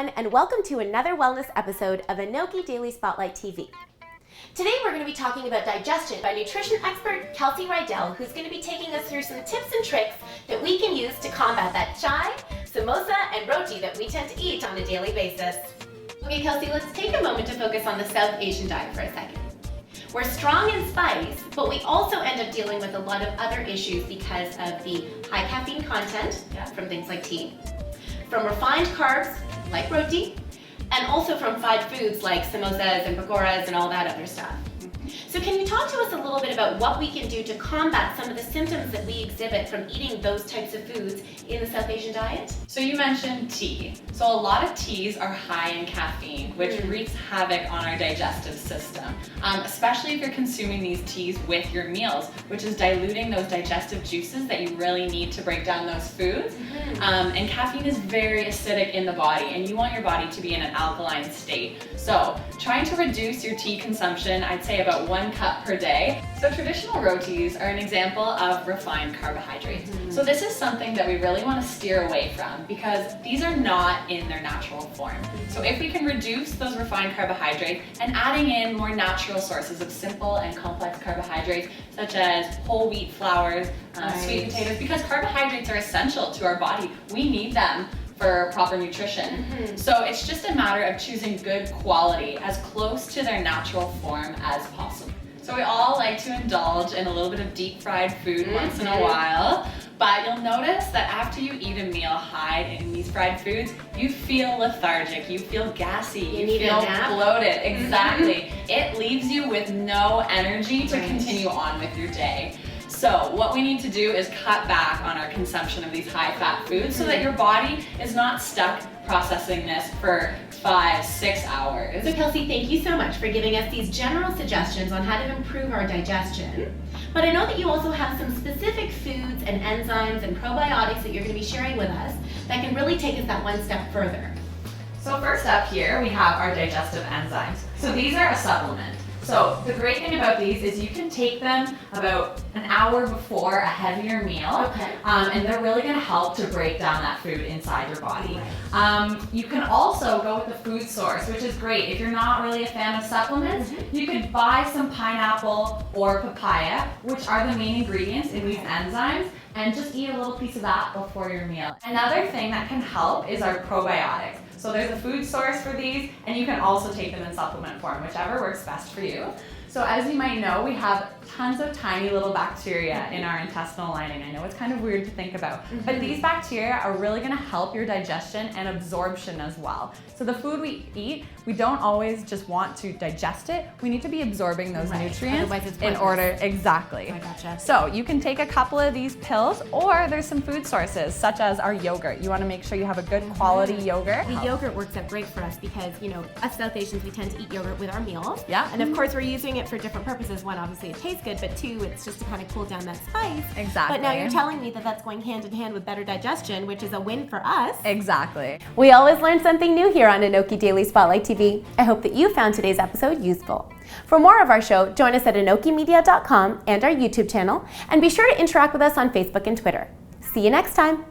everyone, and welcome to another wellness episode of ANOKHI Daily Spotlight TV. Today we're going to be talking about digestion by nutrition expert Kelsey Rydell, who's going to be taking us through some tips and tricks that we can use to combat that chai, samosa, and roti that we tend to eat on a daily basis. Okay, Kelsey, let's take a moment to focus on the South Asian diet for a second. We're strong in spice, but we also end up dealing with a lot of other issues because of the high caffeine content from things like tea, from refined carbs like roti, and also from fried foods like samosas and pakoras and all that other stuff. So can you talk to us a little bit about what we can do to combat some of the symptoms that we exhibit from eating those types of foods in the South Asian diet? So you mentioned tea. So a lot of teas are high in caffeine, which wreaks havoc on our digestive system, especially if you're consuming these teas with your meals, which is diluting those digestive juices that you really need to break down those foods. And caffeine is very acidic in the body, and you want your body to be in an alkaline state. So trying to reduce your tea consumption, I'd say about 1 cup per day. So traditional rotis are an example of refined carbohydrates. So this is something that we really want to steer away from because these are not in their natural form. So if we can reduce those refined carbohydrates and adding in more natural sources of simple and complex carbohydrates such as whole wheat flours, sweet potatoes, because carbohydrates are essential to our body. We need them for proper nutrition. So it's just a matter of choosing good quality as close to their natural form as possible. So we all like to indulge in a little bit of deep fried food once in a while, but you'll notice that after you eat a meal high in these fried foods, you feel lethargic, you feel gassy, you feel bloated. Exactly. It leaves you with no energy to continue on with your day. So what we need to do is cut back on our consumption of these high-fat foods so that your body is not stuck processing this for 5-6 hours. So Kelsey, thank you so much for giving us these general suggestions on how to improve our digestion. But I know that you also have some specific foods and enzymes and probiotics that you're going to be sharing with us that can really take us that one step further. So first up here, we have our digestive enzymes. So these are a supplement. So the great thing about these is you can take them about an hour before a heavier meal, and they're really going to help to break down that food inside your body. You can also go with the food source, which is great. If you're not really a fan of supplements, you could buy some pineapple or papaya, which are the main ingredients in these enzymes, and just eat a little piece of that before your meal. Another thing that can help is our probiotics. So there's a food source for these, and you can also take them in supplement form, whichever works best for you. So as you might know, we have tons of tiny little bacteria in our intestinal lining. I know it's kind of weird to think about, but these bacteria are really going to help your digestion and absorption as well. So the food we eat, we don't always just want to digest it. We need to be absorbing those nutrients in order. Exactly. I gotcha. So you can take a couple of these pills, or there's some food sources such as our yogurt. You want to make sure you have a good quality yogurt. The yogurt works out great for us because, you know, us South Asians, we tend to eat yogurt with our meals. Yeah. And of course, we're using it for different purposes. One, obviously it tastes good, but two, it's just to kind of cool down that spice. Exactly. But now you're telling me that that's going hand in hand with better digestion, which is a win for us. Exactly. We always learn something new here on ANOKHI Daily Spotlight TV. I hope that you found today's episode useful. For more of our show, join us at ANOKHImedia.com and our YouTube channel, and be sure to interact with us on Facebook and Twitter. See you next time.